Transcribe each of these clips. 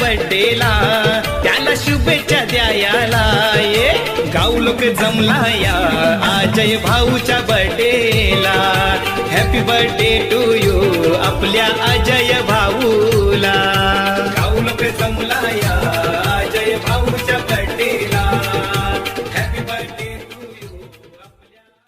बर्थडेला त्याला शुभेच्छा द्यायला ये गाव लोक जमला या अजय भाऊच्या बर्थडेला हॅपी बर्थडे टू यू आपल्या अजय भाऊला गाव लोक जमला या अजय भाऊच्या बर्थडेला हॅपी बर्थडे टू यू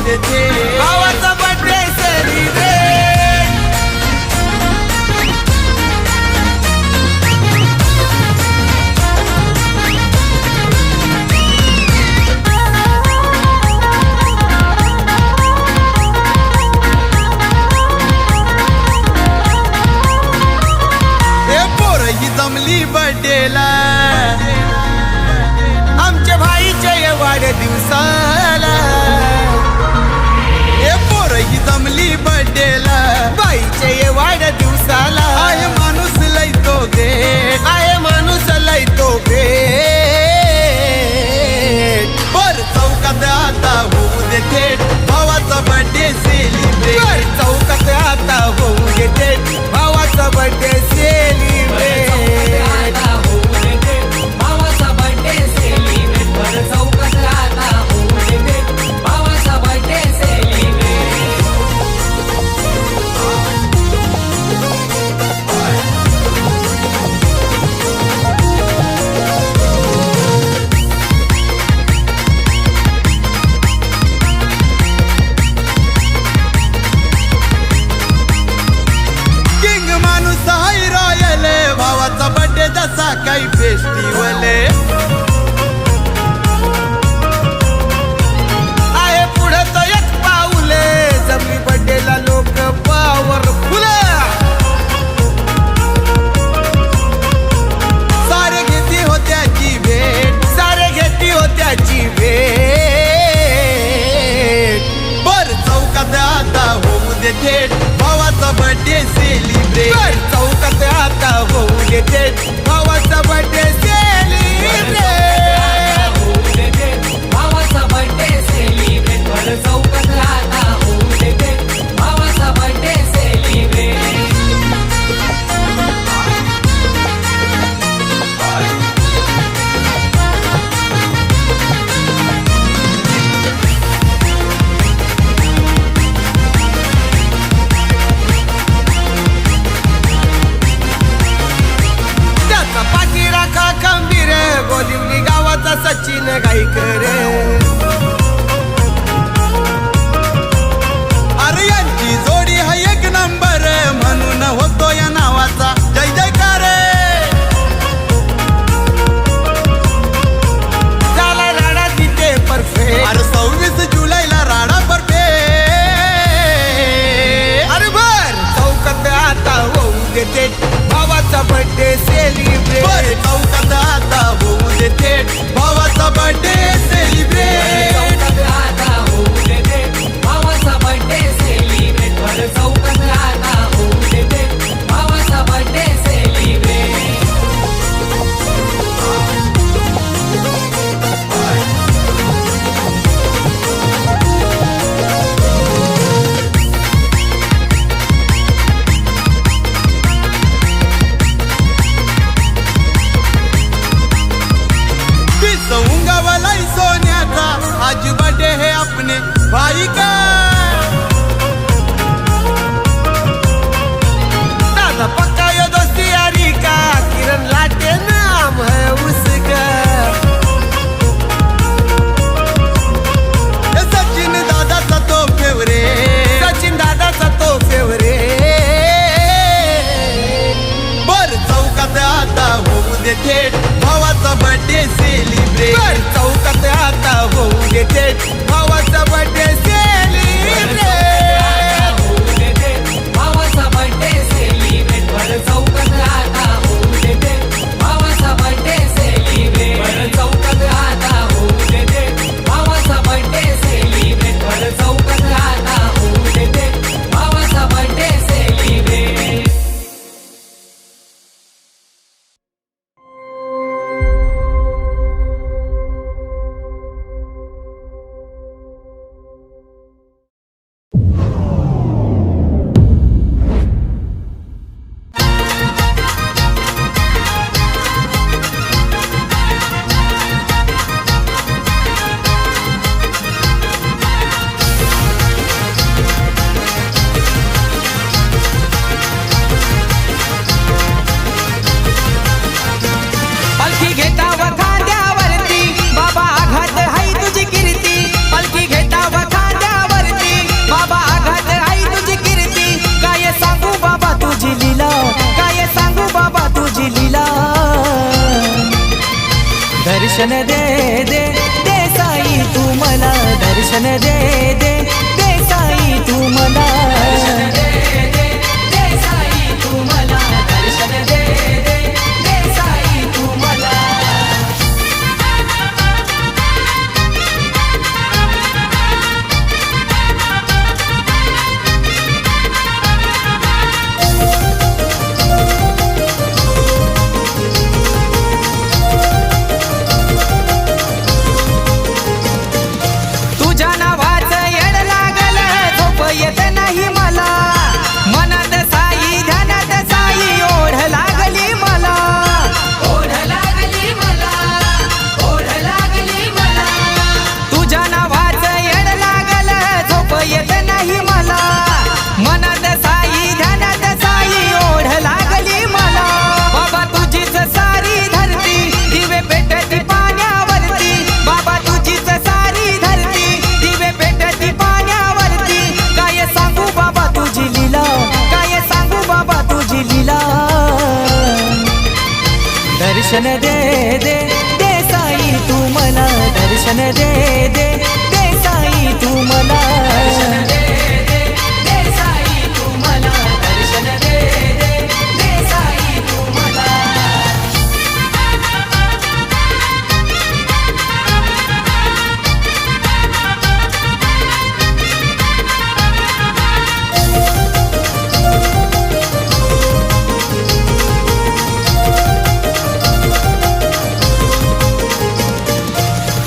भावाचा बर्थडे सेलिब्रेट हे पोरही जमली बर्थडेला आमच्या भाईच्या वाढदिवसाला ही जमली बर्थडेला बाईचे वाढदिवसाला आहे माणूस लय तो भेट आहे माणूस लय तो भेट बर चौकात आता होऊ दे थेट भावाचा बर्थडे सेलिब्रेट बर चौकात आता होऊ दे थेट भावाचा बर्थडे सेलिब्रेट भावाचा बर्थडे सेलिब्रेट बर चौकात आता होऊ दे थेट भावाचा बर्थडे सेलिब्रेट भावाचा बर्थडे जसा काही फेस्टिवल आहे पुढे तो एक पाऊले जमली बर्थडेला लोक पॉवरफुल सारे घेती होत्याची भेट सारे घेती होत्याची भेट बर चौकात आता होऊ दे थेट भावाचा बर्थडे सेलिब्रेट चौकात आता होऊ दे थेट भावाचा बर्थडे सेलिब्रेट भावाचा बर्थडे सेलिब्रेट बर चौकात आता होऊ दे थेट भावाचा बर्थडे सेलिब्रेट गोलिवली गावाचा सचिन गायकर अरे यांची जोडी हा एक नंबर म्हणून होतो या नावाचा जय जयकार झाला राडा तिथे परफेक्ट अरे 26 जुलैला राडा परफेक्ट अरे बर चौकात आता होऊ देते भावाचा बर्थडे सेलिब्रेट चौकात आता होऊ दे थेट भावाचा बर्थडे सेलिब्रेट आता होऊ दे थेट भावाचा बर्थडे सेलिब्रेट बर चौकात आता होऊ दे थेट भावाचा बर्थडे सेलिब्रेट सोने दर्शन दे दे दे साई तू मला दर्शन दे दे दे साई तू मला दर्शन दे दे दे साई तू मला दर्शन दे दे दे साई तू मला तुझ्या नावाचं येड लागलं झोप येत नाही मला मनात साई ध्यानात साई ओढ लागली मला ओढ लागली मला ओढ लागली मला तुझ्या नावाचं येड लागलं झोप येत नाही मला मनात साई ध्यानात साई ओढ लागली मला बाबा तुझीच सारी धरती दिवे पेटती पाण्यावरती बाबा तुझीच सारी धरती दिवे पेटती पाण्यावरती काय सांगू बाबा तुझी लीला काय सांगू बाबा तुझी लीला दर्शन दे दे दे साई तू मला दर्शन दे दे दे साई तू मला दर्शन दे दे दे साई तू मला दर्शन दे दे दे साई तू मला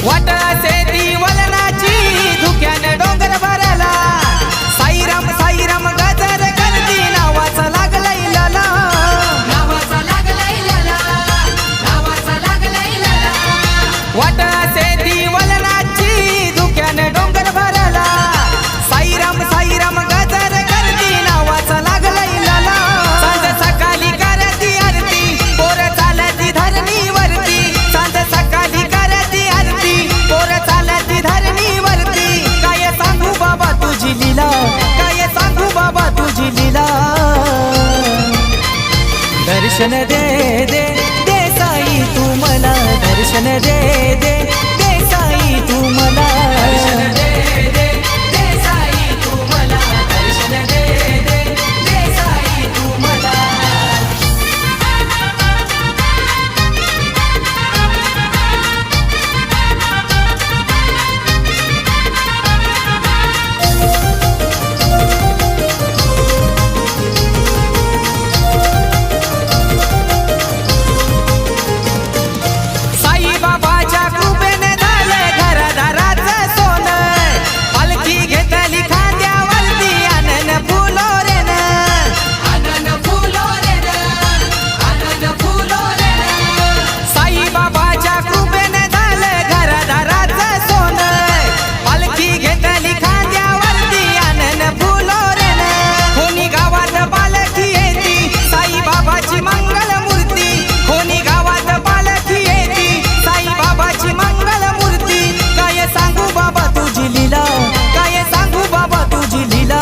वाटळाचे ती वलनाची धुक्यानं डोंगर भरला साईराम साईराम गजर गर्दी नावाचा लागलाय लाला नावाचा लागलाय लाला नावाचा लागलाय लाला वाटळाचे ती वलनाची धुक्यानं डोंगर भरला साईराम साईराम गजर गर्दी नावाचा लागलाय लाला सांज सकाळी करती आरती पोर चालती धरणीवरती सांज सकाळी करती आरती पोर चालती धरणीवरती काय सांगू बाबा तुझी लीला काय सांगू बाबा तुझी लीला दर्शन दे दे दे साई तू मला दर्शन दे दे दे साई तू मला दर्शन दे दे दे साई तू मला दर्शन दे दे दे साई तू मला साई बाबाच्या कृपेने झालं घरदाराचं सोनं पालखी घेतली खांद्यावरती आनंद फुलो रे न आनंद फुलो रे न आनंद फुलो रे न साई बाबाच्या कृपेने झालं घरदाराचं सोनं पालखी घेतली खांद्यावरती आनंद फुलो रे न कोणी गावात पालखी येती साई बाबाची मंगल मूर्ती कोणी गावात पालखी येती साई बाबाची मंगल मूर्ती काय सांगू बाबा तुझी लीला काय सांगू बाबा तुझी लीला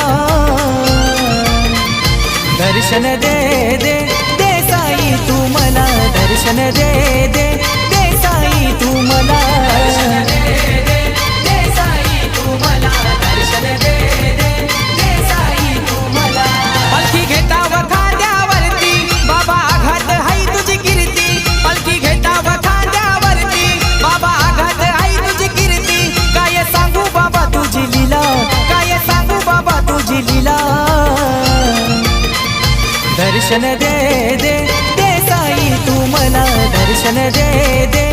दर्शन दे दे दे साई तू मला दर्शन दे दे दे साई तू मला दर्शन दे दे दे साई तू मला दर्शन दे दे दे साई तू मला पालखी घेताव खांद्यावरती बाबा आघात हाय तुझी कीर्ती पालखी घेताव खांद्यावरती बाबा आघात हाय तुझी कीर्ती काय सांगू बाबा तुझी लीला काय सांगू बाबा तुझी लीला दर्शन दे दे दे साई तू मला दर्शन दे दे